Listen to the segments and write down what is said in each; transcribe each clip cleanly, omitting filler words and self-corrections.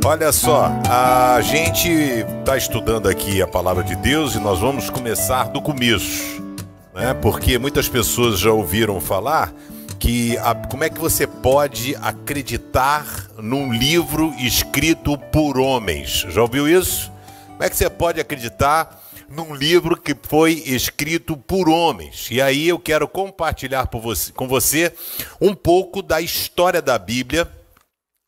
Olha só, a gente está estudando aqui a palavra de Deus e nós vamos começar do começo, né? Porque muitas pessoas já ouviram falar que como é que você pode acreditar num livro escrito por homens? Já ouviu isso? Como é que você pode acreditar num livro que foi escrito por homens? E aí eu quero compartilhar com você um pouco da história da Bíblia,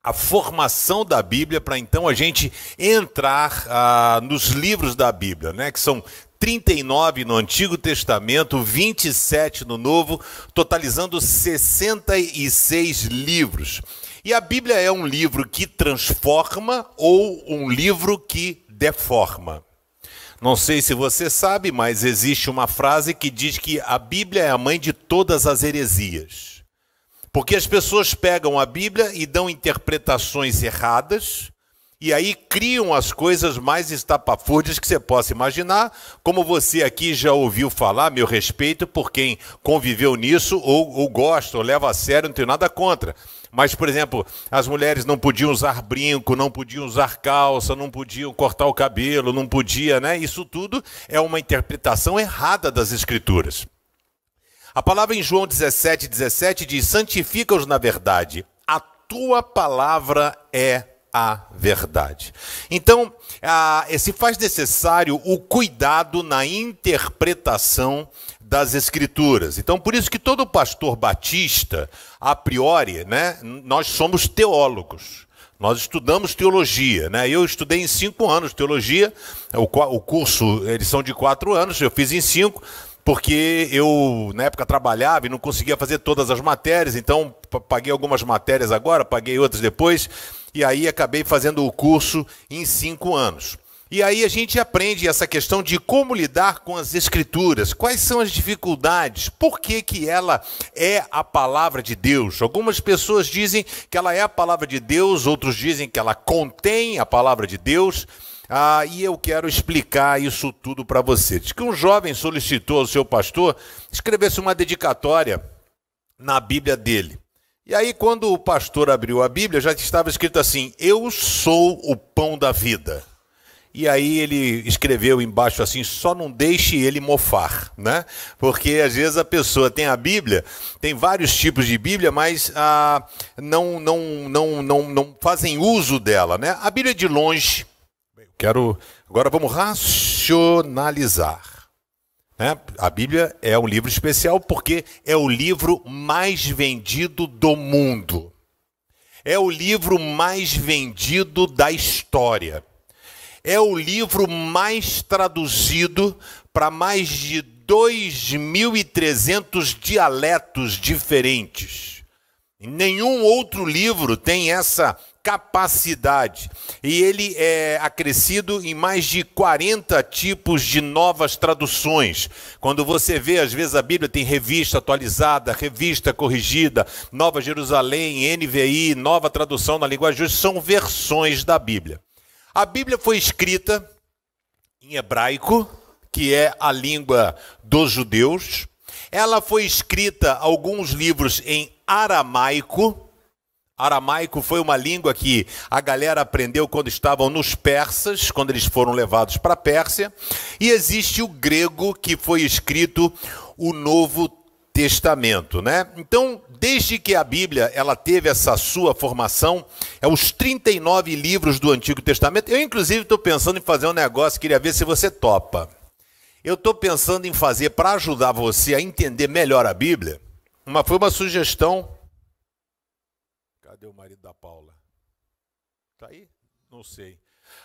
a formação da Bíblia, para então a gente entrar nos livros da Bíblia, né? Que são 39 no Antigo Testamento, 27 no Novo, totalizando 66 livros. E a Bíblia é um livro que transforma ou um livro que deforma? Não sei se você sabe, mas existe uma frase que diz que a Bíblia é a mãe de todas as heresias. Porque as pessoas pegam a Bíblia e dão interpretações erradas, e aí criam as coisas mais estapafúrdias que você possa imaginar, como você aqui já ouviu falar, meu respeito por quem conviveu nisso, ou gosta, ou leva a sério, não tenho nada contra. Mas, por exemplo, as mulheres não podiam usar brinco, não podiam usar calça, não podiam cortar o cabelo, não podia, né? Isso tudo é uma interpretação errada das Escrituras. A palavra em João 17:17 diz: santifica-os na verdade, a tua palavra é a verdade. Então, se faz necessário o cuidado na interpretação das Escrituras. Então, por isso que todo pastor batista, a priori, né, nós somos teólogos. Nós estudamos teologia, né? Eu estudei em 5 anos teologia, o curso, eles são de 4 anos, eu fiz em 5, porque eu, na época, trabalhava e não conseguia fazer todas as matérias, então paguei algumas matérias agora, paguei outras depois, e aí acabei fazendo o curso em 5 anos. E aí a gente aprende essa questão de como lidar com as Escrituras, quais são as dificuldades, por que ela é a palavra de Deus. Algumas pessoas dizem que ela é a palavra de Deus, outros dizem que ela contém a palavra de Deus. E eu quero explicar isso tudo para você. Diz que um jovem solicitou ao seu pastor escrevesse uma dedicatória na Bíblia dele. E aí, quando o pastor abriu a Bíblia, já estava escrito assim: eu sou o pão da vida. E aí ele escreveu embaixo assim: só não deixe ele mofar, né? Porque às vezes a pessoa tem a Bíblia, tem vários tipos de Bíblia, mas não fazem uso dela, né? A Bíblia de longe. Agora vamos racionalizar, né? A Bíblia é um livro especial porque é o livro mais vendido do mundo. É o livro mais vendido da história. É o livro mais traduzido para mais de 2.300 dialetos diferentes. Nenhum outro livro tem essa capacidade. E ele é acrescido em mais de 40 tipos de novas traduções. Quando você vê, às vezes a Bíblia tem revista atualizada, revista corrigida, Nova Jerusalém, NVI, nova tradução na linguagem de hoje, são versões da Bíblia. A Bíblia foi escrita em hebraico, que é a língua dos judeus. Ela foi escrita, alguns livros, em aramaico. Aramaico foi uma língua que a galera aprendeu quando estavam nos persas, quando eles foram levados para a Pérsia. E existe o grego, que foi escrito o Novo Testamento, né? Então, desde que a Bíblia ela teve essa sua formação, os 39 livros do Antigo Testamento. Eu, inclusive, estou pensando em fazer um negócio, queria ver se você topa. Eu estou pensando em fazer, para ajudar você a entender melhor a Bíblia, foi uma sugestão. Cadê o marido da Paula? Tá aí? Não sei.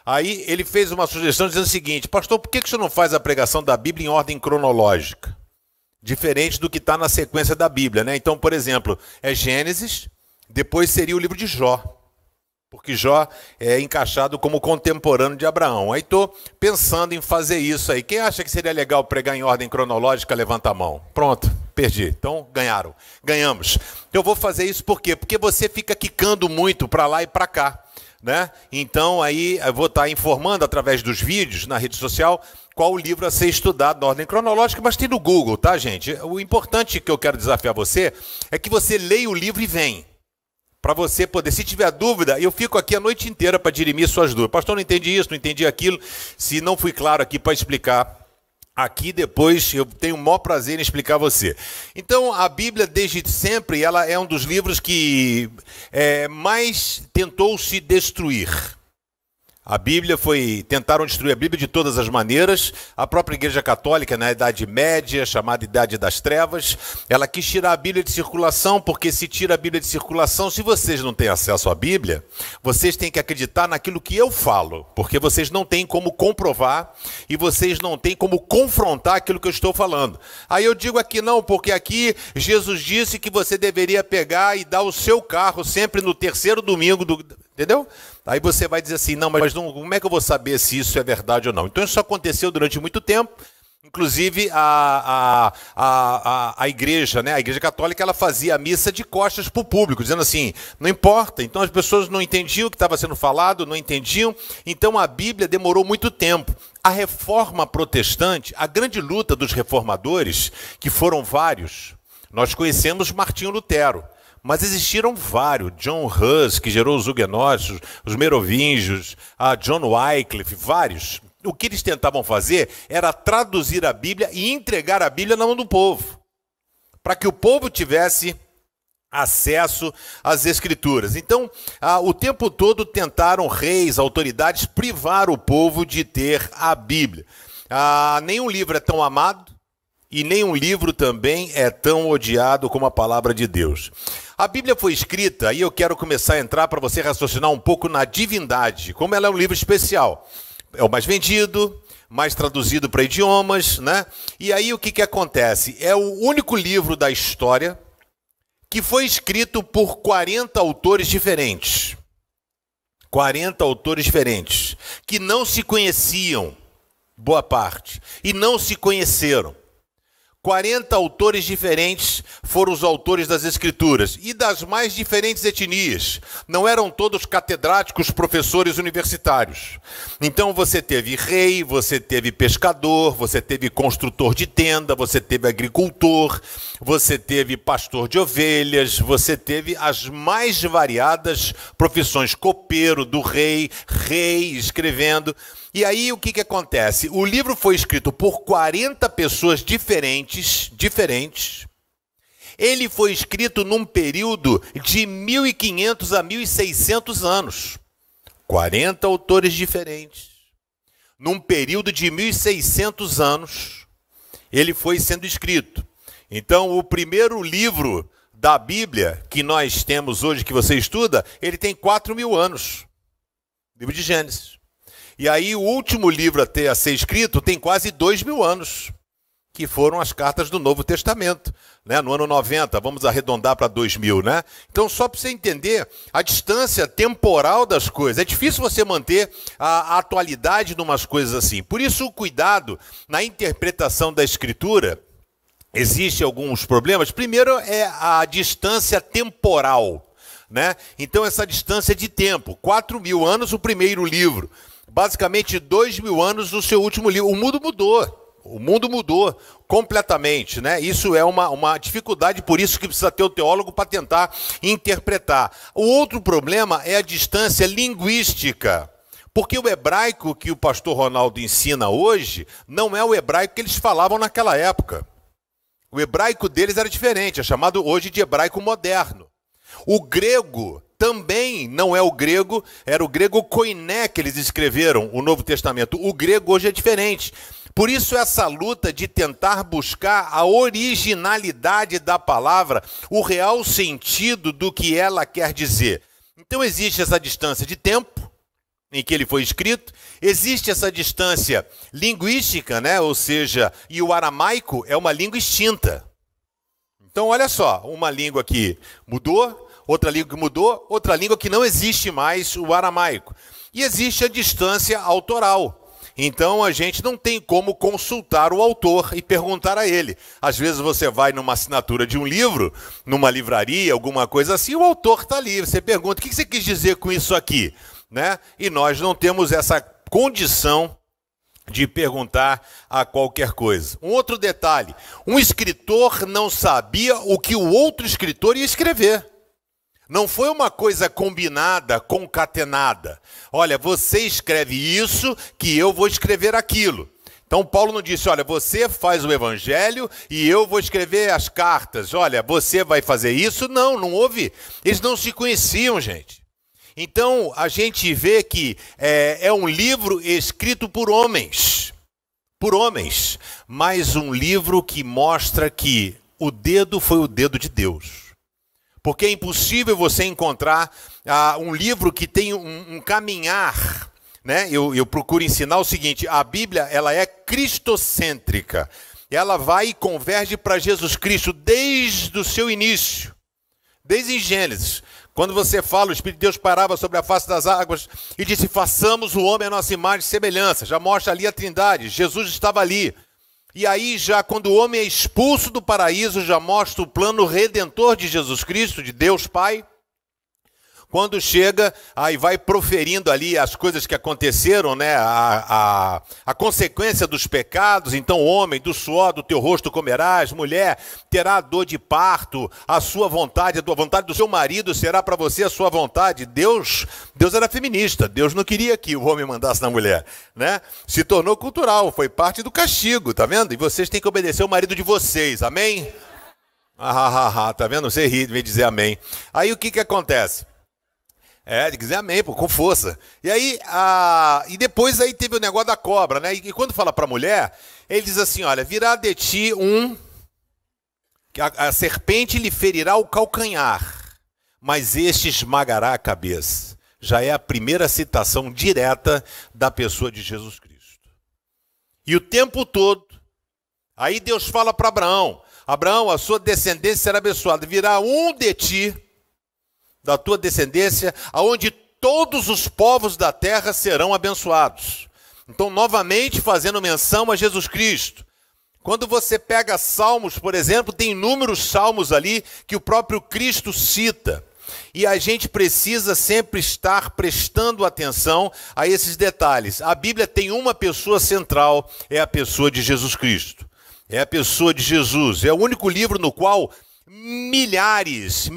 Aí ele fez uma sugestão dizendo o seguinte: pastor, por que você não faz a pregação da Bíblia em ordem cronológica? Diferente do que está na sequência da Bíblia, né? Então, por exemplo, é Gênesis, depois seria o livro de Jó. Porque Jó é encaixado como contemporâneo de Abraão. Aí estou pensando em fazer isso aí. Quem acha que seria legal pregar em ordem cronológica, levanta a mão. Pronto, perdi. Então, ganhamos. Eu vou fazer isso por quê? Porque você fica quicando muito para lá e para cá, né? Então, aí eu vou estar informando através dos vídeos na rede social qual o livro a ser estudado na ordem cronológica, mas tem no Google, tá, gente? O importante que eu quero desafiar você é que você leia o livro e vem. para você poder, se tiver dúvida, eu fico aqui a noite inteira para dirimir suas dúvidas. Pastor, não entendi isso, não entendi aquilo. Se não fui claro aqui para explicar, aqui depois eu tenho o maior prazer em explicar a você. Então, a Bíblia, desde sempre, ela é um dos livros que mais tentou se destruir. A Bíblia tentaram destruir a Bíblia de todas as maneiras. A própria Igreja Católica, na Idade Média, chamada Idade das Trevas, ela quis tirar a Bíblia de circulação, porque se tira a Bíblia de circulação, se vocês não têm acesso à Bíblia, vocês têm que acreditar naquilo que eu falo, porque vocês não têm como comprovar e vocês não têm como confrontar aquilo que eu estou falando. Aí eu digo aqui não, porque aqui Jesus disse que você deveria pegar e dar o seu carro sempre no terceiro domingo entendeu? Aí você vai dizer assim, não, mas não, como é que eu vou saber se isso é verdade ou não? Então isso aconteceu durante muito tempo. Inclusive a igreja, né? A Igreja Católica, ela fazia a missa de costas para o público, dizendo assim, não importa. Então as pessoas não entendiam o que estava sendo falado, não entendiam. Então a Bíblia demorou muito tempo. A reforma protestante, a grande luta dos reformadores, que foram vários, nós conhecemos Martinho Lutero. Mas existiram vários, John Hus, que gerou os huguenotes, os merovingios, a John Wycliffe, vários. O que eles tentavam fazer era traduzir a Bíblia e entregar a Bíblia na mão do povo, para que o povo tivesse acesso às Escrituras. Então, o tempo todo tentaram reis, autoridades, privar o povo de ter a Bíblia. Nenhum livro é tão amado, e nenhum livro também é tão odiado como a palavra de Deus. A Bíblia foi escrita, e eu quero começar a entrar para você raciocinar um pouco na divindade, como ela é um livro especial. É o mais vendido, mais traduzido para idiomas, né? E aí o que acontece? É o único livro da história que foi escrito por 40 autores diferentes. 40 autores diferentes, que não se conheciam, boa parte, e não se conheceram. 40 autores diferentes foram os autores das Escrituras e das mais diferentes etnias. Não eram todos catedráticos, professores universitários. Então você teve rei, você teve pescador, você teve construtor de tenda, você teve agricultor, você teve pastor de ovelhas, você teve as mais variadas profissões, copeiro do rei escrevendo. E aí o que acontece? O livro foi escrito por 40 pessoas diferentes. Ele foi escrito num período de 1500 a 1600 anos. 40 autores diferentes. Num período de 1600 anos, ele foi sendo escrito. Então, o primeiro livro da Bíblia que nós temos hoje, que você estuda, ele tem 4.000 anos. Livro de Gênesis. E aí o último livro a ser escrito tem quase 2.000 anos, que foram as cartas do Novo Testamento, né? No ano 90, vamos arredondar para 2000, né? Então, só para você entender a distância temporal das coisas. É difícil você manter a atualidade de umas coisas assim. Por isso, o cuidado na interpretação da Escritura, existem alguns problemas. Primeiro é a distância temporal, né? Então, essa distância de tempo. 4.000 anos o primeiro livro. Basicamente 2.000 anos o seu último livro. O mundo mudou completamente, né? Isso é uma dificuldade, por isso que precisa ter o teólogo para tentar interpretar. O outro problema é a distância linguística, porque o hebraico que o pastor Ronaldo ensina hoje não é o hebraico que eles falavam naquela época. O hebraico deles era diferente, é chamado hoje de hebraico moderno. O grego também não é o grego, era o grego koiné que eles escreveram o Novo Testamento. O grego hoje é diferente. Por isso essa luta de tentar buscar a originalidade da palavra, o real sentido do que ela quer dizer. Então existe essa distância de tempo em que ele foi escrito, existe essa distância linguística, né? Ou seja, e o aramaico é uma língua extinta. Então olha só, uma língua que mudou, outra língua que mudou, outra língua que não existe mais, o aramaico. E existe a distância autoral. Então a gente não tem como consultar o autor e perguntar a ele. Às vezes você vai numa assinatura de um livro, numa livraria, alguma coisa assim, o autor está ali. Você pergunta, o que você quis dizer com isso aqui? Né? E nós não temos essa condição de perguntar a qualquer coisa. Um outro detalhe, um escritor não sabia o que o outro escritor ia escrever. Não foi uma coisa combinada, concatenada. Olha, você escreve isso que eu vou escrever aquilo. Então Paulo não disse, olha, você faz o evangelho e eu vou escrever as cartas. Olha, você vai fazer isso. Não, não houve. Eles não se conheciam, gente. Então a gente vê que é um livro escrito por homens, mas um livro que mostra que o dedo foi o dedo de Deus. Porque é impossível você encontrar um livro que tem um caminhar, né? Eu procuro ensinar o seguinte, a Bíblia ela é cristocêntrica. Ela vai e converge para Jesus Cristo desde o seu início, desde Gênesis. Quando você fala, o Espírito de Deus parava sobre a face das águas e disse, façamos o homem à nossa imagem e semelhança. Já mostra ali a Trindade, Jesus estava ali. E aí já quando o homem é expulso do paraíso, já mostra o plano redentor de Jesus Cristo, de Deus Pai. Quando chega, aí vai proferindo ali as coisas que aconteceram, né? A consequência dos pecados. Então, homem, do suor do teu rosto comerás, mulher, terá dor de parto, a sua vontade, a vontade do seu marido será para você a sua vontade. Deus era feminista, Deus não queria que o homem mandasse na mulher, né? Se tornou cultural, foi parte do castigo, tá vendo? E vocês têm que obedecer o marido de vocês, amém? Tá vendo? Você ri, vem dizer amém. Aí o que acontece? Tem que dizer amém, pô, com força. E aí, e depois aí teve o negócio da cobra, né? E quando fala para a mulher, ele diz assim, olha, virá de ti a serpente lhe ferirá o calcanhar, mas este esmagará a cabeça. Já é a primeira citação direta da pessoa de Jesus Cristo. E o tempo todo, aí Deus fala para Abraão, Abraão, a sua descendência será abençoada, virá um de ti, da tua descendência, aonde todos os povos da terra serão abençoados. Então, novamente, fazendo menção a Jesus Cristo. Quando você pega Salmos, por exemplo, tem inúmeros salmos ali que o próprio Cristo cita. E a gente precisa sempre estar prestando atenção a esses detalhes. A Bíblia tem uma pessoa central, é a pessoa de Jesus Cristo. É a pessoa de Jesus. É o único livro no qual milhares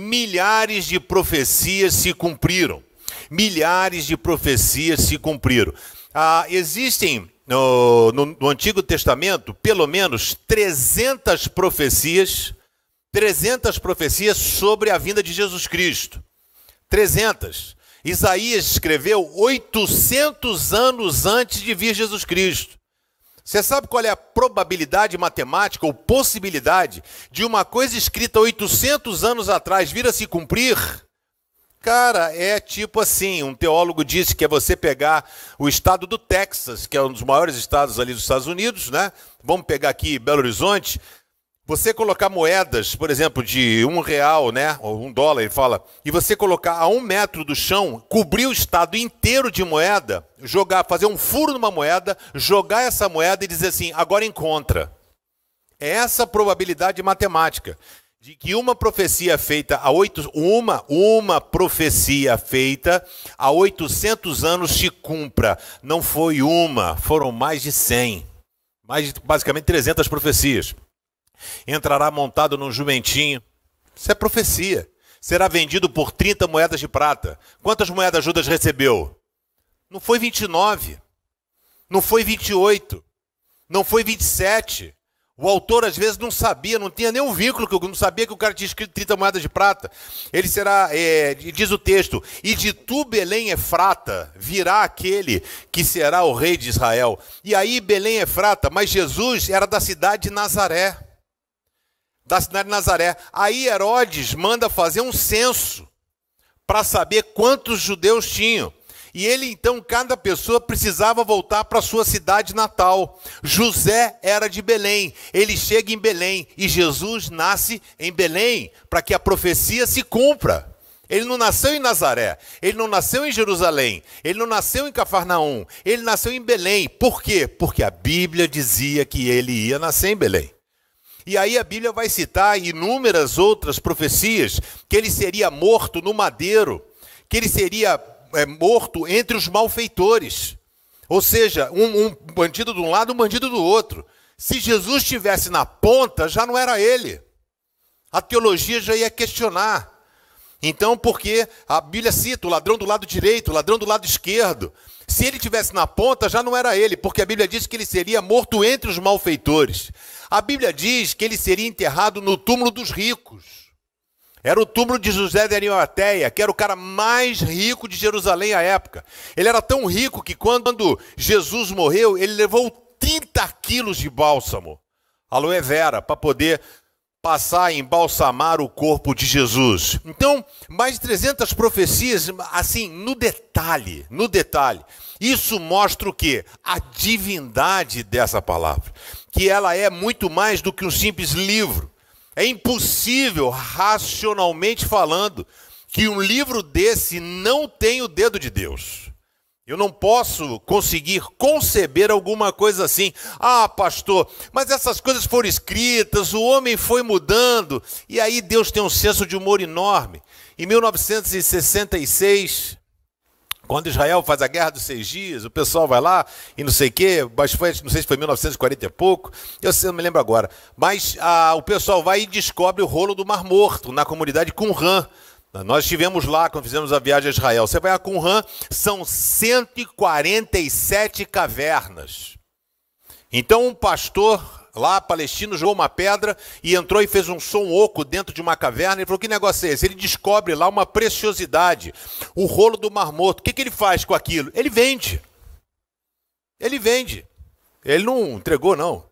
de profecias se cumpriram. Milhares de profecias se cumpriram. Existem no Antigo Testamento pelo menos 300 profecias sobre a vinda de Jesus Cristo. 300. Isaías escreveu 800 anos antes de vir Jesus Cristo. Você sabe qual é a probabilidade matemática ou possibilidade de uma coisa escrita 800 anos atrás vir a se cumprir? Cara, é tipo assim, um teólogo disse que é você pegar o estado do Texas, que é um dos maiores estados ali dos Estados Unidos, né? Vamos pegar aqui Belo Horizonte. Você colocar moedas, por exemplo, de R$1, né, ou $1, ele fala, e você colocar a 1 metro do chão, cobrir o estado inteiro de moeda, fazer um furo numa moeda, jogar essa moeda e dizer assim, agora encontra. É essa a probabilidade matemática de que uma profecia feita uma profecia feita há 800 anos se cumpra. Não foi uma, foram mais de 100, basicamente 300 profecias. Entrará montado num jumentinho. Isso é profecia. Será vendido por 30 moedas de prata. Quantas moedas Judas recebeu? Não foi 29. Não foi 28. Não foi 27. O autor às vezes não sabia, não tinha nenhum vínculo, não sabia que o cara tinha escrito 30 moedas de prata. Ele será, diz o texto, e de tu, Belém Efrata, virá aquele que será o rei de Israel. E aí Belém Efrata, mas Jesus era da cidade de Nazaré. Da cidade de Nazaré. Aí Herodes manda fazer um censo para saber quantos judeus tinham. E ele, então, cada pessoa precisava voltar para a sua cidade natal. José era de Belém, ele chega em Belém e Jesus nasce em Belém para que a profecia se cumpra. Ele não nasceu em Nazaré, ele não nasceu em Jerusalém, ele não nasceu em Cafarnaum, ele nasceu em Belém. Por quê? Porque a Bíblia dizia que ele ia nascer em Belém. E aí a Bíblia vai citar inúmeras outras profecias, que ele seria morto no madeiro, que ele seria morto entre os malfeitores. Ou seja, um bandido de um lado, um bandido do outro. Se Jesus estivesse na ponta, já não era ele. A teologia já ia questionar. Então, porque a Bíblia cita o ladrão do lado direito, o ladrão do lado esquerdo. Se ele estivesse na ponta, já não era ele, porque a Bíblia diz que ele seria morto entre os malfeitores. A Bíblia diz que ele seria enterrado no túmulo dos ricos. Era o túmulo de José de Arimateia, que era o cara mais rico de Jerusalém à época. Ele era tão rico que quando Jesus morreu, ele levou 30 quilos de bálsamo, aloe vera, para poder passar e embalsamar o corpo de Jesus. Então, mais de 300 profecias, assim, no detalhe. Isso mostra o quê? A divindade dessa palavra. Que ela é muito mais do que um simples livro. É impossível, racionalmente falando, que um livro desse não tenha o dedo de Deus. Eu não posso conseguir conceber alguma coisa assim. Ah, pastor, mas essas coisas foram escritas, o homem foi mudando, e aí Deus tem um senso de humor enorme. Em 1966, quando Israel faz a Guerra dos 6 Dias, o pessoal vai lá e não sei o quê, mas foi, não sei se foi 1940 e pouco, eu não me lembro agora, mas o pessoal vai e descobre o rolo do Mar Morto, na comunidade Qumran. Nós estivemos lá quando fizemos a viagem a Israel. Você vai a Qumran, são 147 cavernas. Então um pastor lá, palestino, jogou uma pedra e entrou e fez um som oco dentro de uma caverna. Ele falou, que negócio é esse? Ele descobre lá uma preciosidade, o rolo do Mar Morto. O que ele faz com aquilo? Ele vende. Ele vende. Ele não entregou, não.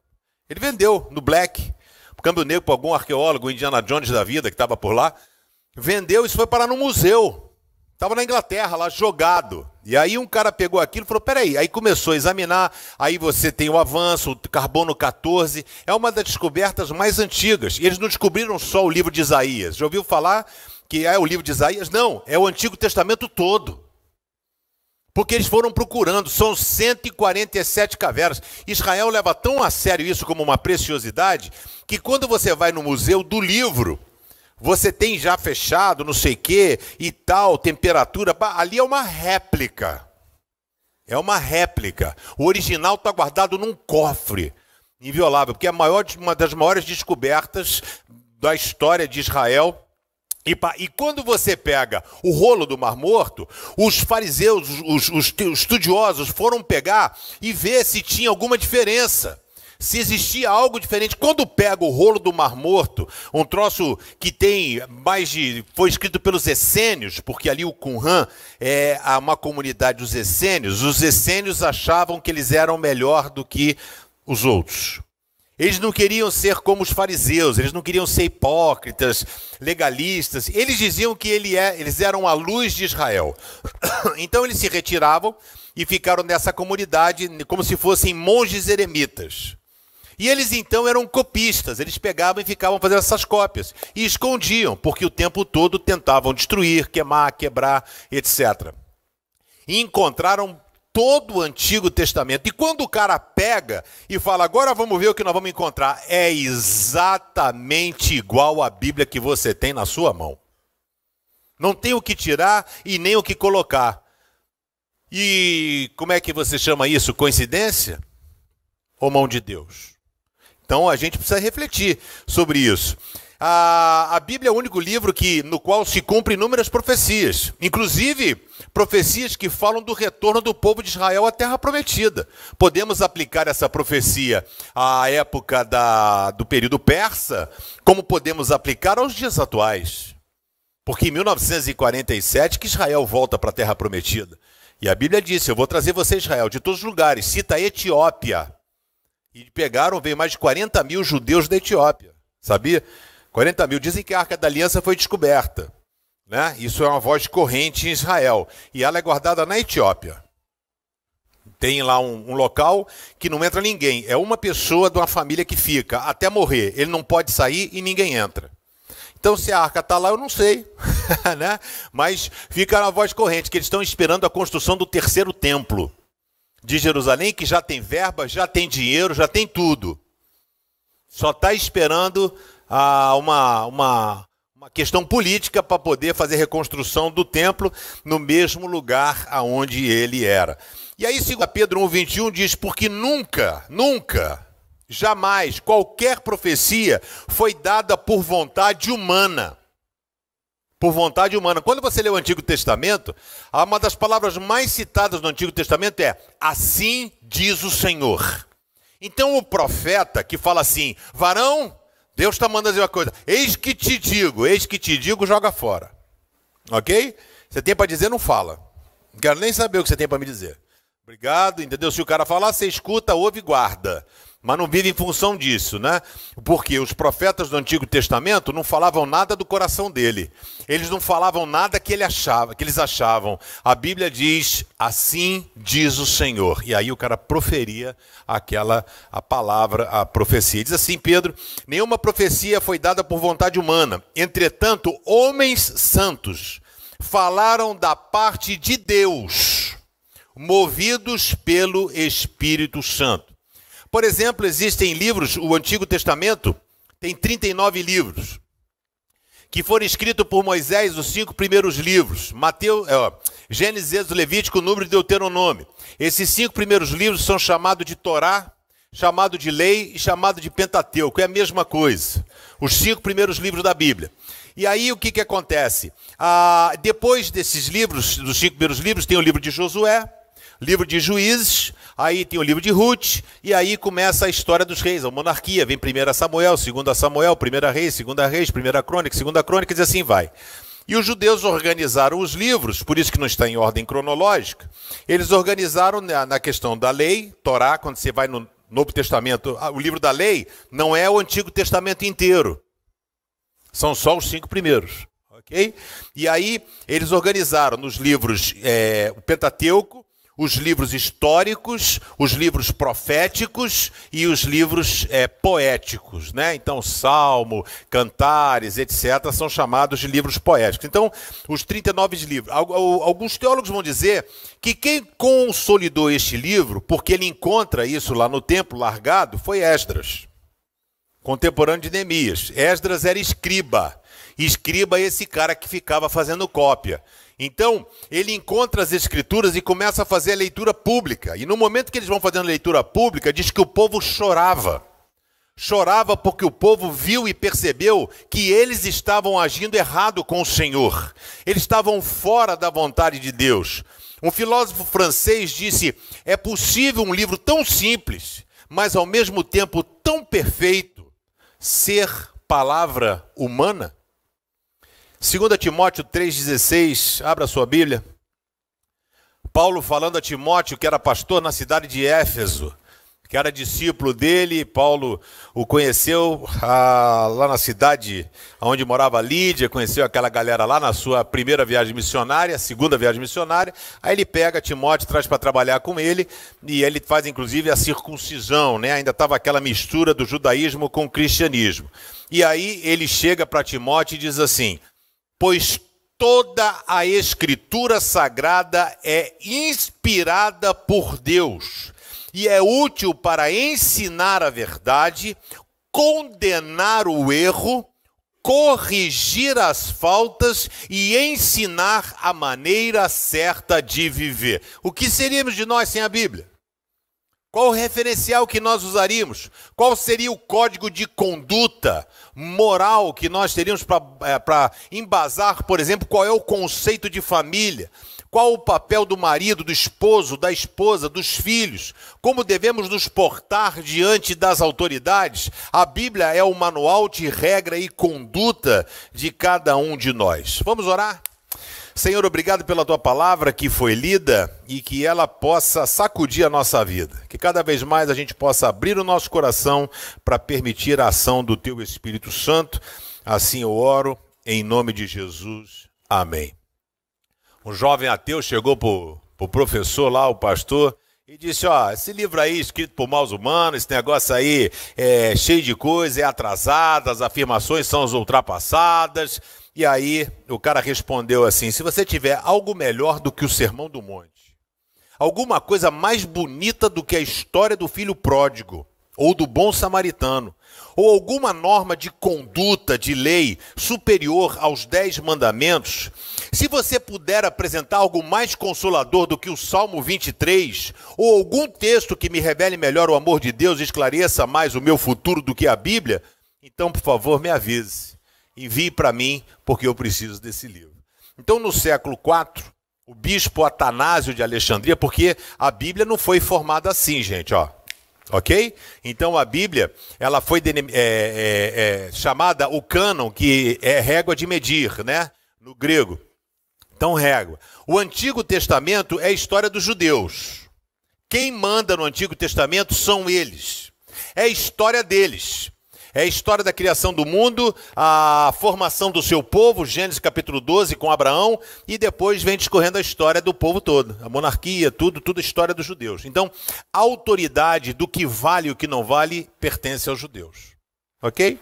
Ele vendeu no Black, câmbio negro, para algum arqueólogo, Indiana Jones da vida, que estava por lá. Vendeu, isso foi parar no museu. Estava na Inglaterra, lá jogado. E aí um cara pegou aquilo e falou, peraí. Aí começou a examinar, aí você tem o avanço, o carbono 14. É uma das descobertas mais antigas. E eles não descobriram só o livro de Isaías. Já ouviu falar que é o livro de Isaías? Não, é o Antigo Testamento todo. Porque eles foram procurando, são 147 cavernas. Israel leva tão a sério isso como uma preciosidade, que quando você vai no museu do livro, você tem já fechado, não sei o quê, e tal, temperatura, ali é uma réplica. É uma réplica. O original está guardado num cofre, inviolável, porque é uma das maiores descobertas da história de Israel. E quando você pega o rolo do Mar Morto, os fariseus, os estudiosos foram pegar e ver se tinha alguma diferença. Se existia algo diferente. Quando pega o rolo do Mar Morto, um troço que tem foi escrito pelos essênios, porque ali o Qumran é uma comunidade dos essênios. Os essênios achavam que eles eram melhor do que os outros. Eles não queriam ser como os fariseus, eles não queriam ser hipócritas, legalistas. Eles diziam que eles eram a luz de Israel. Então eles se retiravam e ficaram nessa comunidade como se fossem monges eremitas. E eles então eram copistas, eles pegavam e ficavam fazendo essas cópias. E escondiam, porque o tempo todo tentavam destruir, queimar, quebrar, etc. E encontraram todo o Antigo Testamento. E quando o cara pega e fala, agora vamos ver o que nós vamos encontrar, é exatamente igual à Bíblia que você tem na sua mão. Não tem o que tirar e nem o que colocar. E como é que você chama isso? Coincidência? Ou mão de Deus? Então a gente precisa refletir sobre isso. A Bíblia é o único livro no qual se cumprem inúmeras profecias, inclusive profecias que falam do retorno do povo de Israel à Terra Prometida. Podemos aplicar essa profecia à época do período persa, como podemos aplicar aos dias atuais. Porque em 1947 que Israel volta para a Terra Prometida. E a Bíblia disse, eu vou trazer você, Israel, de todos os lugares. Cita a Etiópia. E veio mais de 40 mil judeus da Etiópia. Sabia? 40 mil. Dizem que a Arca da Aliança foi descoberta. Né? Isso é uma voz corrente em Israel. E ela é guardada na Etiópia. Tem lá um local que não entra ninguém. É uma pessoa de uma família que fica até morrer. Ele não pode sair e ninguém entra. Então, se a arca está lá, eu não sei. Né? Mas fica na voz corrente, que eles estão esperando a construção do 3º templo de Jerusalém, que já tem verba, já tem dinheiro, já tem tudo. Só está esperando uma questão política para poder fazer reconstrução do templo no mesmo lugar aonde ele era. E aí, 2 Pedro 1,21 diz, porque nunca, jamais, qualquer profecia foi dada por vontade humana. por vontade humana. Quando você lê o Antigo Testamento, uma das palavras mais citadas no Antigo Testamento é assim diz o Senhor. Então o profeta que fala assim, varão, Deus está mandando dizer uma coisa, eis que te digo, joga fora. Ok? Você tem para dizer, não fala. Não quero nem saber o que você tem para me dizer. Obrigado, entendeu? Se o cara falar, você escuta, ouve e guarda. Mas não vive em função disso, né? Porque os profetas do Antigo Testamento não falavam nada do coração dele. Eles não falavam nada que eles achavam. A Bíblia diz, assim diz o Senhor. E aí o cara proferia a palavra, a profecia. Diz assim, Pedro, nenhuma profecia foi dada por vontade humana. Entretanto, homens santos falaram da parte de Deus, movidos pelo Espírito Santo. Por exemplo, existem livros, o Antigo Testamento tem 39 livros, que foram escritos por Moisés, os 5 primeiros livros, Gênesis, Êxodo, Levítico, Número e Deuteronômio. Esses 5 primeiros livros são chamados de Torá, chamado de Lei e chamado de Pentateuco, é a mesma coisa, os 5 primeiros livros da Bíblia. E aí o que acontece? Depois desses livros, dos 5 primeiros livros, tem o livro de Josué, livro de Juízes, aí tem o livro de Ruth, e aí começa a história dos reis, a monarquia, vem 1 Samuel, 2 Samuel, 1 Reis, 2 Reis, 1 Crônicas, 2 Crônicas, e assim vai. E os judeus organizaram os livros, por isso que não está em ordem cronológica, eles organizaram na questão da lei, Torá, quando você vai no Novo Testamento, o livro da lei não é o Antigo Testamento inteiro, são só os 5 primeiros, ok? E aí eles organizaram nos livros o Pentateuco, os livros históricos, os livros proféticos e os livros poéticos, né? Então, Salmo, Cantares, etc., são chamados de livros poéticos. Então, os 39 livros. Alguns teólogos vão dizer que quem consolidou este livro, porque ele encontra isso lá no templo largado, foi Esdras, contemporâneo de Neemias. Esdras era escriba. Escriba é esse cara que ficava fazendo cópia. Então, ele encontra as escrituras e começa a fazer a leitura pública. E no momento que eles vão fazendo a leitura pública, diz que o povo chorava. Chorava porque o povo viu e percebeu que eles estavam agindo errado com o Senhor. Eles estavam fora da vontade de Deus. Um filósofo francês disse, é possível um livro tão simples, mas ao mesmo tempo tão perfeito, ser palavra humana? 2 Timóteo 3,16, abra sua Bíblia. Paulo falando a Timóteo, que era pastor na cidade de Éfeso, que era discípulo dele. Paulo o conheceu lá na cidade onde morava Lídia, conheceu aquela galera lá na sua primeira viagem missionária, segunda viagem missionária. Aí ele pega Timóteo, traz para trabalhar com ele, e ele faz inclusive a circuncisão, né? Ainda estava aquela mistura do judaísmo com o cristianismo. E aí ele chega para Timóteo e diz assim, pois toda a Escritura Sagrada é inspirada por Deus e é útil para ensinar a verdade, condenar o erro, corrigir as faltas e ensinar a maneira certa de viver. O que seríamos de nós sem a Bíblia? Qual o referencial que nós usaríamos? Qual seria o código de conduta moral que nós teríamos para embasar, por exemplo, qual é o conceito de família? Qual o papel do marido, do esposo, da esposa, dos filhos? Como devemos nos portar diante das autoridades? A Bíblia é o manual de regra e conduta de cada um de nós. Vamos orar? Senhor, obrigado pela tua palavra que foi lida e que ela possa sacudir a nossa vida. Que cada vez mais a gente possa abrir o nosso coração para permitir a ação do teu Espírito Santo. Assim eu oro, em nome de Jesus. Amém. Um jovem ateu chegou para o professor lá, o pastor, e disse, ó, esse livro aí escrito por maus humanos, esse negócio aí é cheio de coisa, é atrasado, as afirmações são ultrapassadas. E aí o cara respondeu assim, se você tiver algo melhor do que o Sermão do Monte, alguma coisa mais bonita do que a história do filho pródigo, ou do bom samaritano, ou alguma norma de conduta, de lei, superior aos 10 mandamentos, se você puder apresentar algo mais consolador do que o Salmo 23, ou algum texto que me revele melhor o amor de Deus e esclareça mais o meu futuro do que a Bíblia, então, por favor, me avise, envie para mim, porque eu preciso desse livro. Então, no século IV, o bispo Atanásio de Alexandria, porque a Bíblia não foi formada assim, gente, ó. Ok? Então a Bíblia, ela foi chamada o cânon, que é régua de medir, né? No grego. Então, régua. O Antigo Testamento é a história dos judeus. Quem manda no Antigo Testamento são eles. É a história deles. É a história da criação do mundo, a formação do seu povo, Gênesis capítulo 12 com Abraão, e depois vem discorrendo a história do povo todo, a monarquia, tudo a história dos judeus. Então, a autoridade do que vale e o que não vale pertence aos judeus. Ok?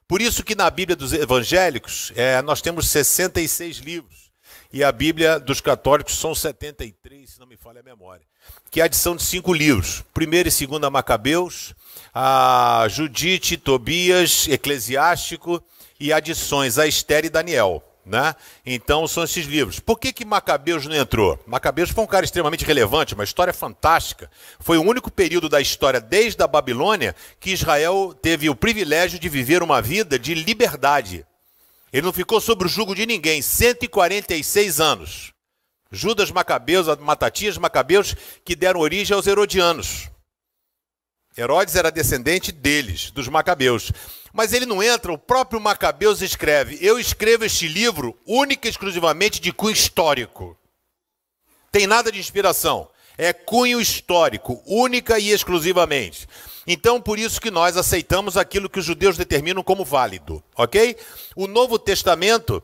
Por isso que na Bíblia dos evangélicos, nós temos 66 livros, e a Bíblia dos católicos são 73, se não me falha a memória, que é a adição de 5 livros, 1º e 2º Macabeus, a Judite, Tobias, Eclesiástico e adições a Esther e Daniel, né? Então são esses livros. Por que Macabeus não entrou? Macabeus foi um cara extremamente relevante, uma história fantástica. Foi o único período da história desde a Babilônia que Israel teve o privilégio de viver uma vida de liberdade. Ele não ficou sob o jugo de ninguém, 146 anos. Judas Macabeus, Matatias Macabeus, que deram origem aos herodianos. Herodes era descendente deles, dos Macabeus. Mas ele não entra, o próprio Macabeus escreve: eu escrevo este livro única e exclusivamente de cunho histórico. Tem nada de inspiração. É cunho histórico, única e exclusivamente. Então, por isso que nós aceitamos aquilo que os judeus determinam como válido, ok? O Novo Testamento,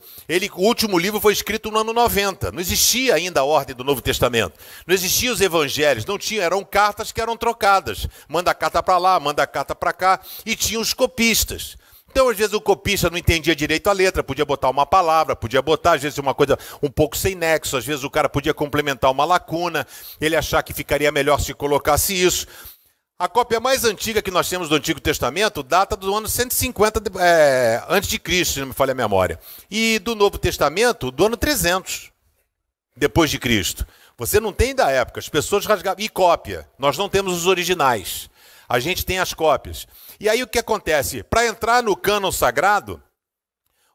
o último livro foi escrito no ano 90. Não existia ainda a ordem do Novo Testamento. Não existiam os evangelhos, não tinha, eram cartas que eram trocadas. Manda a carta para lá, manda a carta para cá. E tinha os copistas. Então, às vezes, o copista não entendia direito a letra, podia botar uma palavra, podia botar, às vezes, uma coisa um pouco sem nexo, às vezes o cara podia complementar uma lacuna, ele achar que ficaria melhor se colocasse isso. A cópia mais antiga que nós temos do Antigo Testamento data do ano 150 antes de Cristo, se não me falha a memória. E do Novo Testamento, do ano 300 depois de Cristo. Você não tem da época, as pessoas rasgavam. E cópia, nós não temos os originais. A gente tem as cópias. E aí o que acontece? Para entrar no cânon sagrado,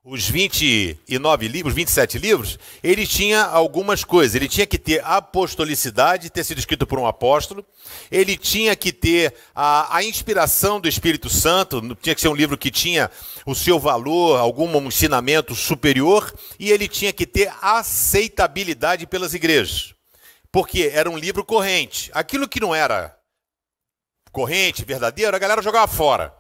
os 29 livros, 27 livros, ele tinha algumas coisas. Ele tinha que ter apostolicidade, ter sido escrito por um apóstolo. Ele tinha que ter a inspiração do Espírito Santo. Tinha que ser um livro que tinha o seu valor, algum ensinamento superior. E ele tinha que ter aceitabilidade pelas igrejas. Porque era um livro corrente. Aquilo que não era corrente, verdadeiro, a galera jogava fora.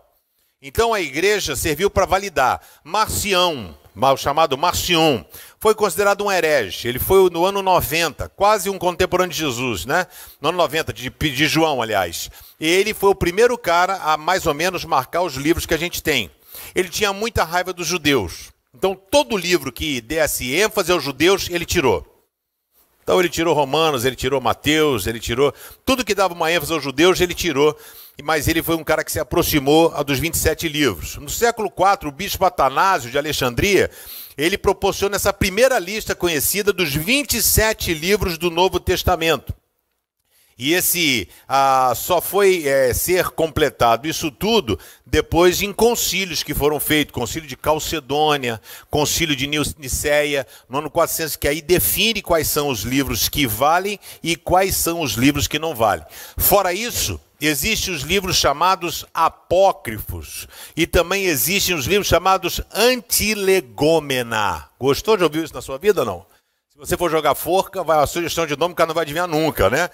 Então a igreja serviu para validar. Marcião, o chamado Marcion, foi considerado um herege. Ele foi no ano 90, quase um contemporâneo de Jesus, né? No ano 90, de João, aliás. Ele foi o primeiro cara a mais ou menos marcar os livros que a gente tem. Ele tinha muita raiva dos judeus. Então todo livro que desse ênfase aos judeus, ele tirou. Então ele tirou Romanos, ele tirou Mateus, ele tirou tudo que dava uma ênfase aos judeus, ele tirou. Mas ele foi um cara que se aproximou dos 27 livros. No século IV, o bispo Atanásio de Alexandria, ele proporciona essa primeira lista conhecida dos 27 livros do Novo Testamento. E esse só foi ser completado, isso tudo, depois em concílios que foram feitos. Concílio de Calcedônia, concílio de Niceia, no ano 400, que aí define quais são os livros que valem e quais são os livros que não valem. Fora isso, existem os livros chamados apócrifos e também existem os livros chamados antilegômena. Gostou de ouvir isso na sua vida ou não? Se você for jogar forca, vai a sugestão de nome, o cara não vai adivinhar nunca, né?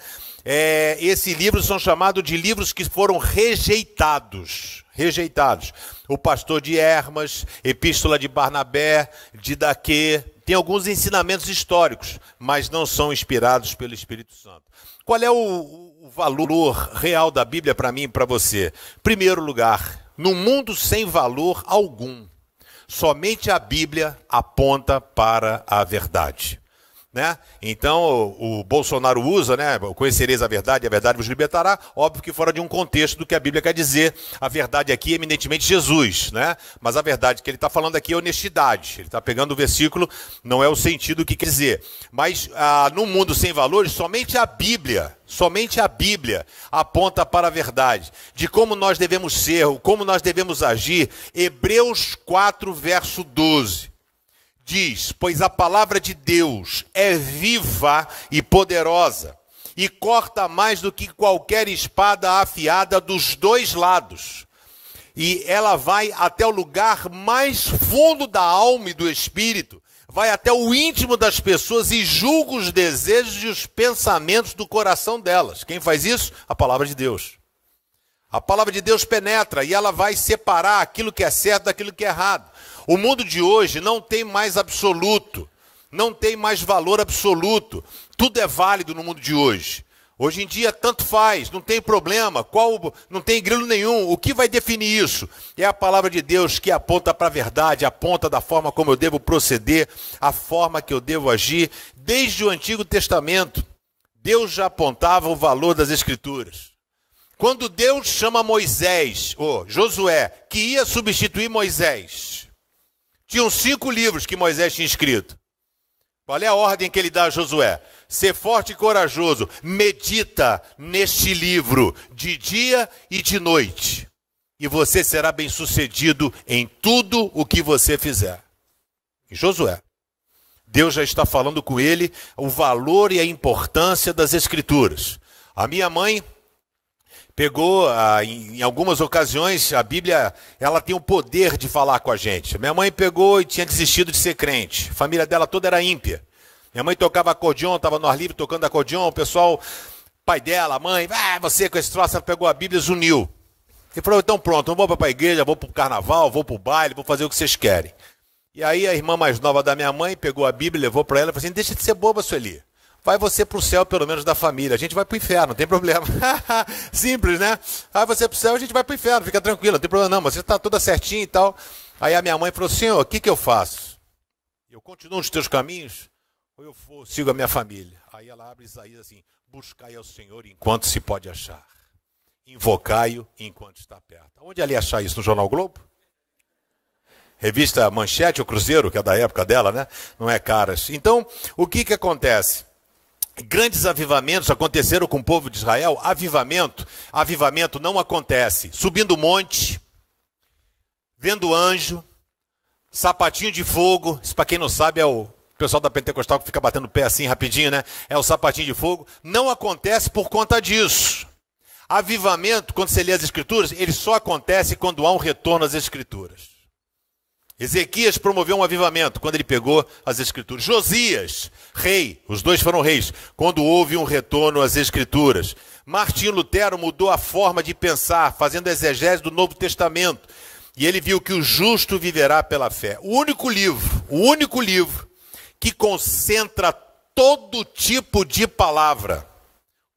Esses livros são chamados de livros que foram rejeitados. O Pastor de Hermas, Epístola de Barnabé, Didaquê, tem alguns ensinamentos históricos, mas não são inspirados pelo Espírito Santo. Qual é o valor real da Bíblia para mim e para você? Primeiro lugar, num mundo sem valor algum, somente a Bíblia aponta para a verdade. né? Então o Bolsonaro usa, né? Conhecereis a verdade vos libertará. Óbvio que fora de um contexto do que a Bíblia quer dizer. A verdade aqui é eminentemente Jesus, né? Mas a verdade que ele está falando aqui é honestidade. Ele está pegando o versículo, não é o sentido que quer dizer. Mas no mundo sem valores, somente a Bíblia aponta para a verdade de como nós devemos ser, como nós devemos agir. Hebreus 4, verso 12. Diz, pois a palavra de Deus é viva e poderosa, e corta mais do que qualquer espada afiada dos dois lados. E ela vai até o lugar mais fundo da alma e do espírito, vai até o íntimo das pessoas e julga os desejos e os pensamentos do coração delas. Quem faz isso? A palavra de Deus. A palavra de Deus penetra e ela vai separar aquilo que é certo daquilo que é errado. O mundo de hoje não tem mais absoluto, não tem mais valor absoluto. Tudo é válido no mundo de hoje. Hoje em dia tanto faz, não tem problema, não tem grilo nenhum. O que vai definir isso? É a palavra de Deus que aponta para a verdade, aponta da forma como eu devo proceder, a forma que eu devo agir. Desde o Antigo Testamento, Deus já apontava o valor das Escrituras. Quando Deus chama Moisés, ou Josué, que ia substituir Moisés, tinham 5 livros que Moisés tinha escrito. Qual é a ordem que ele dá a Josué? Ser forte e corajoso, medita neste livro de dia e de noite, e você será bem-sucedido em tudo o que você fizer. E Josué, Deus já está falando com ele o valor e a importância das Escrituras. A minha mãe pegou, em algumas ocasiões, a Bíblia, ela tem o poder de falar com a gente. Minha mãe pegou e tinha desistido de ser crente. A família dela toda era ímpia. Minha mãe tocava acordeon, estava no ar livre tocando acordeon. O pessoal, pai dela, a mãe, você com esse troço, ela pegou a Bíblia e zuniu. E falou, então pronto, não vou para a igreja, vou para o carnaval, vou para o baile, vou fazer o que vocês querem. E aí a irmã mais nova da minha mãe pegou a Bíblia, levou para ela e falou assim, deixa de ser boba, Sueli. Vai você para o céu, pelo menos da família. A gente vai para o inferno, não tem problema. Simples, né? Vai você para o céu, a gente vai para o inferno, fica tranquilo, não tem problema não, mas você está toda certinha e tal. Aí a minha mãe falou, Senhor, o que eu faço? Eu continuo nos teus caminhos ou eu sigo a minha família? Aí ela abre Isaías assim, buscai ao Senhor enquanto se pode achar. Invocai-o enquanto está perto. Onde ela ia achar isso? No Jornal Globo? Revista Manchete ou Cruzeiro, que é da época dela, né? Não é Caras. Então, o que acontece? Grandes avivamentos aconteceram com o povo de Israel. Avivamento não acontece subindo monte, vendo anjo, sapatinho de fogo. Isso, para quem não sabe, é o pessoal da Pentecostal que fica batendo o pé assim rapidinho, né? É o sapatinho de fogo. Não acontece por conta disso. Avivamento, quando você lê as Escrituras, ele só acontece quando há um retorno às Escrituras. Ezequias promoveu um avivamento quando ele pegou as Escrituras. Josias, rei, os dois foram reis, quando houve um retorno às Escrituras. Martinho Lutero mudou a forma de pensar, fazendo exegese do Novo Testamento. E ele viu que o justo viverá pela fé. O único livro que concentra todo tipo de palavra,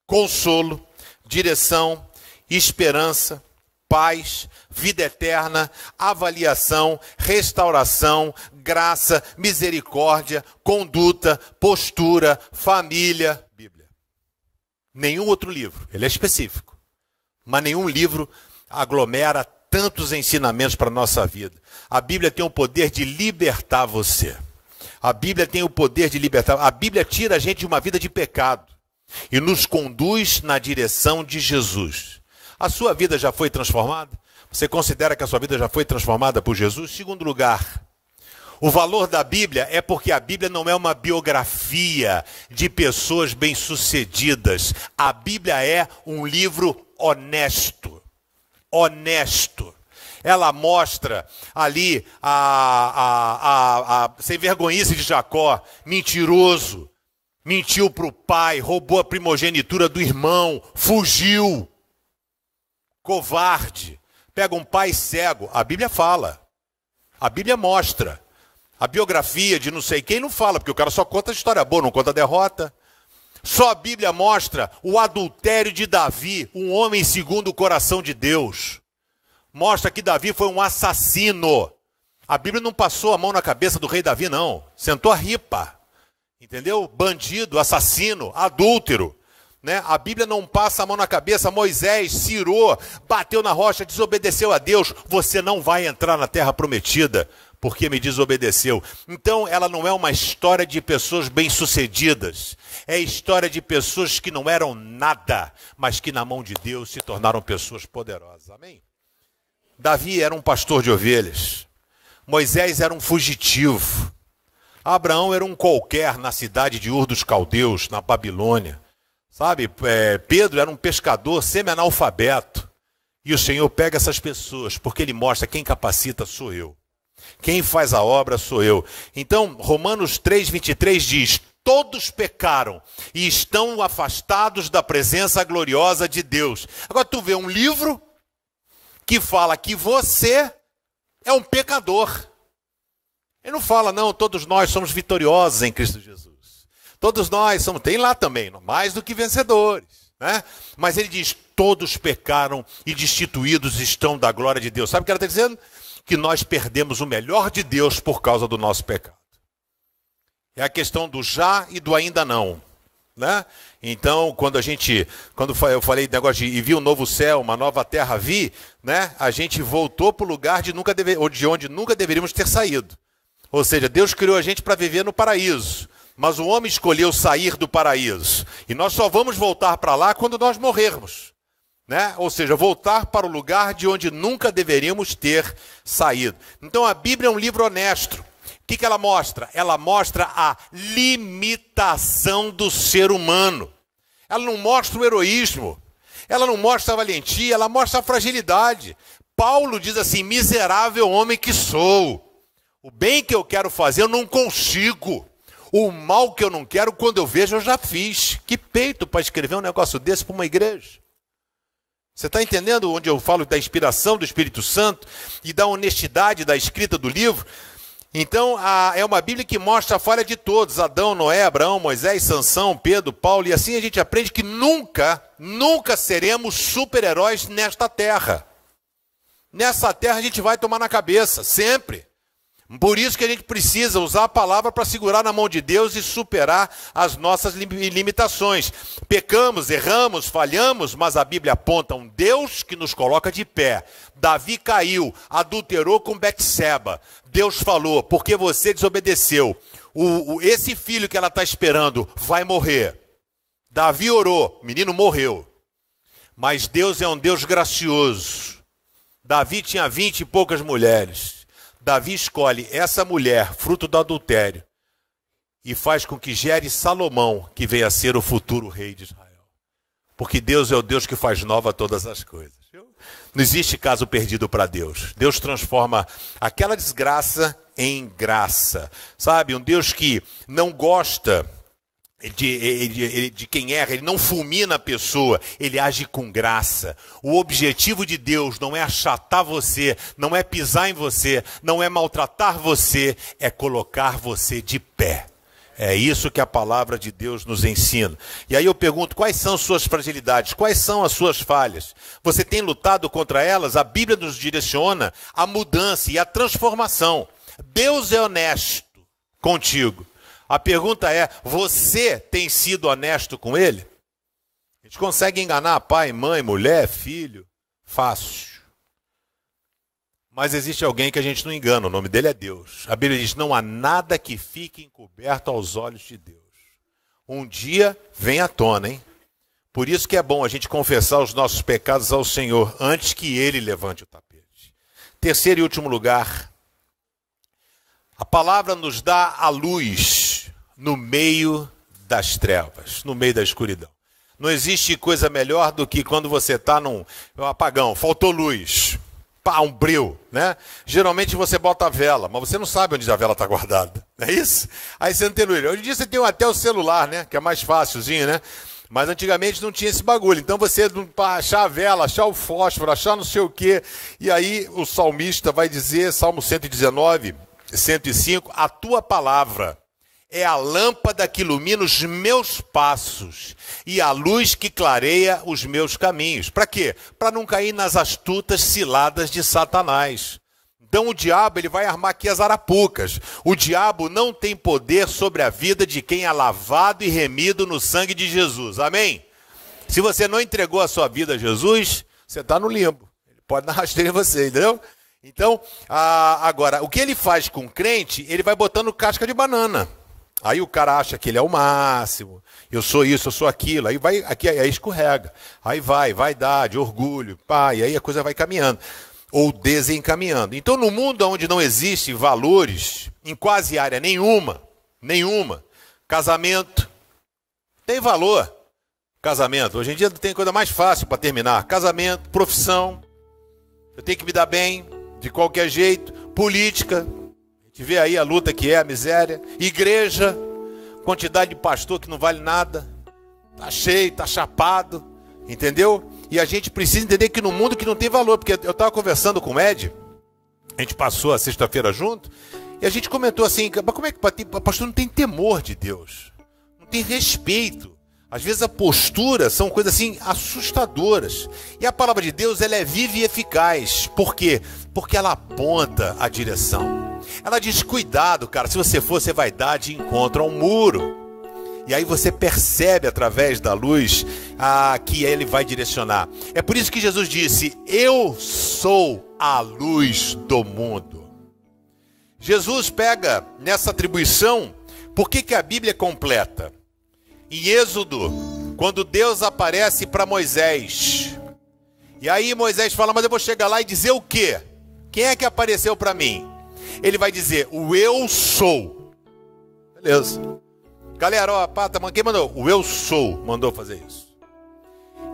consolo, direção, esperança, paz, vida eterna, avaliação, restauração, graça, misericórdia, conduta, postura, família. Bíblia. Nenhum outro livro, ele é específico, mas nenhum livro aglomera tantos ensinamentos para a nossa vida. A Bíblia tem o poder de libertar você. A Bíblia tem o poder de libertar. A Bíblia tira a gente de uma vida de pecado e nos conduz na direção de Jesus. A sua vida já foi transformada? Você considera que a sua vida já foi transformada por Jesus? Segundo lugar, o valor da Bíblia é porque a Bíblia não é uma biografia de pessoas bem-sucedidas. A Bíblia é um livro honesto. Honesto. Ela mostra ali a sem vergonhice de Jacó, mentiroso. Mentiu para o pai, roubou a primogenitura do irmão, fugiu. Covarde, pega um pai cego. A Bíblia fala, a Bíblia mostra. A biografia de não sei quem não fala, porque o cara só conta a história boa, não conta a derrota. Só a Bíblia mostra o adultério de Davi, um homem segundo o coração de Deus. Mostra que Davi foi um assassino. A Bíblia não passou a mão na cabeça do rei Davi, não. Sentou a ripa. entendeu? Bandido, assassino, adúltero. Né? A Bíblia não passa a mão na cabeça. Moisés cirou, bateu na rocha, desobedeceu a Deus. Você não vai entrar na terra prometida porque me desobedeceu. Então ela não é uma história de pessoas bem-sucedidas. É história de pessoas que não eram nada, mas que na mão de Deus se tornaram pessoas poderosas. Amém? Davi era um pastor de ovelhas. Moisés era um fugitivo. Abraão era um qualquer na cidade de Ur dos Caldeus, na Babilônia. Sabe, Pedro era um pescador semi-analfabeto. E o Senhor pega essas pessoas, porque Ele mostra: quem capacita sou eu. Quem faz a obra sou eu. Então, Romanos 3:23 diz: todos pecaram e estão afastados da presença gloriosa de Deus. Agora tu vê um livro que fala que você é um pecador. Ele não fala, não, todos nós somos vitoriosos em Cristo Jesus. Todos nós somos, tem lá também, mais do que vencedores, né? Mas ele diz: todos pecaram e destituídos estão da glória de Deus. Sabe o que ela está dizendo? Que nós perdemos o melhor de Deus por causa do nosso pecado. É a questão do já e do ainda não, né? Então, quando eu falei negócio de vi um novo céu, uma nova terra vi, né? A gente voltou para o lugar de onde nunca deveríamos ter saído. Ou seja, Deus criou a gente para viver no paraíso. Mas o homem escolheu sair do paraíso. E nós só vamos voltar para lá quando nós morrermos. Né? Ou seja, voltar para o lugar de onde nunca deveríamos ter saído. Então a Bíblia é um livro honesto. O que ela mostra? Ela mostra a limitação do ser humano. Ela não mostra o heroísmo. Ela não mostra a valentia, ela mostra a fragilidade. Paulo diz assim: miserável homem que sou. O bem que eu quero fazer eu não consigo. O mal que eu não quero, quando eu vejo, eu já fiz. Que peito para escrever um negócio desse para uma igreja. Você está entendendo onde eu falo da inspiração do Espírito Santo e da honestidade da escrita do livro? Então, é uma Bíblia que mostra a falha de todos. Adão, Noé, Abraão, Moisés, Sansão, Pedro, Paulo. E assim a gente aprende que nunca seremos super-heróis nesta terra. Nessa terra a gente vai tomar na cabeça, sempre. Por isso que a gente precisa usar a palavra para segurar na mão de Deus e superar as nossas limitações. Pecamos, erramos, falhamos, mas a Bíblia aponta um Deus que nos coloca de pé. Davi caiu, adulterou com Betseba. Deus falou: porque você desobedeceu, esse filho que ela está esperando vai morrer. Davi orou, o menino morreu. Mas Deus é um Deus gracioso. Davi tinha 20 e poucas mulheres. Davi escolhe essa mulher, fruto do adultério, e faz com que gere Salomão, que venha a ser o futuro rei de Israel. Porque Deus é o Deus que faz nova todas as coisas. Não existe caso perdido para Deus. Deus transforma aquela desgraça em graça. Sabe, um Deus que não gosta de quem erra, ele não fulmina a pessoa, ele age com graça. O objetivo de Deus não é achatar você, não é pisar em você, não é maltratar você, é colocar você de pé. É isso que a palavra de Deus nos ensina. E aí eu pergunto: quais são suas fragilidades? Quais são as suas falhas? Você tem lutado contra elas? A Bíblia nos direciona à mudança e à transformação. Deus é honesto contigo. A pergunta é: você tem sido honesto com ele? A gente consegue enganar pai, mãe, mulher, filho? Fácil. Mas existe alguém que a gente não engana, o nome dele é Deus. A Bíblia diz: não há nada que fique encoberto aos olhos de Deus. Um dia vem à tona, hein? Por isso que é bom a gente confessar os nossos pecados ao Senhor antes que Ele levante o tapete. Terceiro e último lugar, a palavra nos dá a luz no meio das trevas, no meio da escuridão. Não existe coisa melhor do que quando você está num apagão, faltou luz, pá, um breu, né? Geralmente você bota a vela, mas você não sabe onde a vela está guardada, não é isso? Aí você não tem luz. Hoje em dia você tem até o celular, né? Que é mais fácilzinho, né? Mas antigamente não tinha esse bagulho. Então você, para achar a vela, achar o fósforo, achar não sei o quê. E aí o salmista vai dizer, Salmo 119, 105, a tua palavra é a lâmpada que ilumina os meus passos e a luz que clareia os meus caminhos. Para quê? Para não cair nas astutas ciladas de Satanás. Então o diabo, ele vai armar aqui as arapucas. O diabo não tem poder sobre a vida de quem é lavado e remido no sangue de Jesus. Amém? Se você não entregou a sua vida a Jesus, você está no limbo. Ele pode dar rasteira em você, entendeu? Então, agora, o que ele faz com o crente, ele vai botando casca de banana. Aí o cara acha que ele é o máximo, eu sou isso, eu sou aquilo, aí vai, aí escorrega, aí vai, vaidade, orgulho, e aí a coisa vai caminhando, ou desencaminhando. Então no mundo onde não existem valores, em quase área nenhuma, casamento, tem valor, casamento, hoje em dia tem coisa mais fácil para terminar, casamento, profissão, eu tenho que me dar bem, de qualquer jeito, política, a gente vê aí a luta que é, a miséria, igreja, quantidade de pastor que não vale nada, tá cheio, tá chapado, entendeu? E a gente precisa entender que no mundo que não tem valor, porque eu estava conversando com o Ed, a gente passou a sexta-feira junto, e a gente comentou assim, mas como é que o pastor não tem temor de Deus? Não tem respeito. Às vezes a postura são coisas assim assustadoras. E a palavra de Deus, ela é viva e eficaz. Por quê? Porque ela aponta a direção. Ela diz, cuidado, cara, se você for, você vai dar de encontro a um muro. E aí você percebe através da luz que ele vai direcionar. É por isso que Jesus disse, eu sou a luz do mundo. Jesus pega nessa atribuição, por que a Bíblia é completa? Em Êxodo, quando Deus aparece para Moisés, e aí Moisés fala, mas eu vou chegar lá e dizer o quê? Quem é que apareceu para mim? Ele vai dizer, o eu sou. Beleza. Galera, quem mandou? O eu sou mandou fazer isso.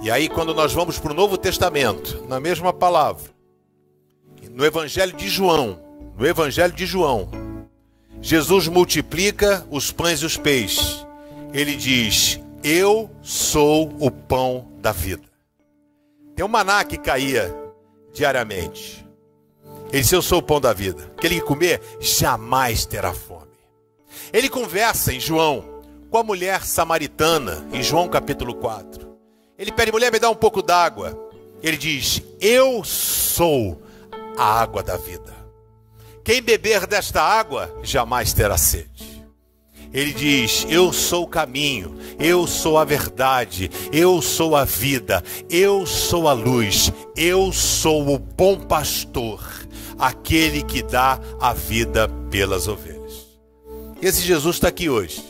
E aí quando nós vamos para o Novo Testamento, na mesma palavra, no Evangelho de João, Jesus multiplica os pães e os peixes. Ele diz, eu sou o pão da vida. Tem um maná que caía diariamente. Ele disse, eu sou o pão da vida. Aquele que comer jamais terá fome. Ele conversa em João com a mulher samaritana, em João capítulo 4. Ele pede, mulher, me dá um pouco d'água. Ele diz, eu sou a água da vida. Quem beber desta água jamais terá sede. Ele diz, eu sou o caminho, eu sou a verdade, eu sou a vida, eu sou a luz, eu sou o bom pastor, aquele que dá a vida pelas ovelhas. Esse Jesus está aqui hoje.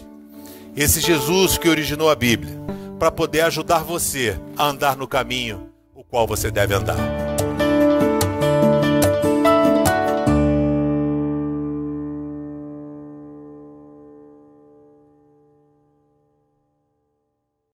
Esse Jesus que originou a Bíblia, para poder ajudar você a andar no caminho o qual você deve andar.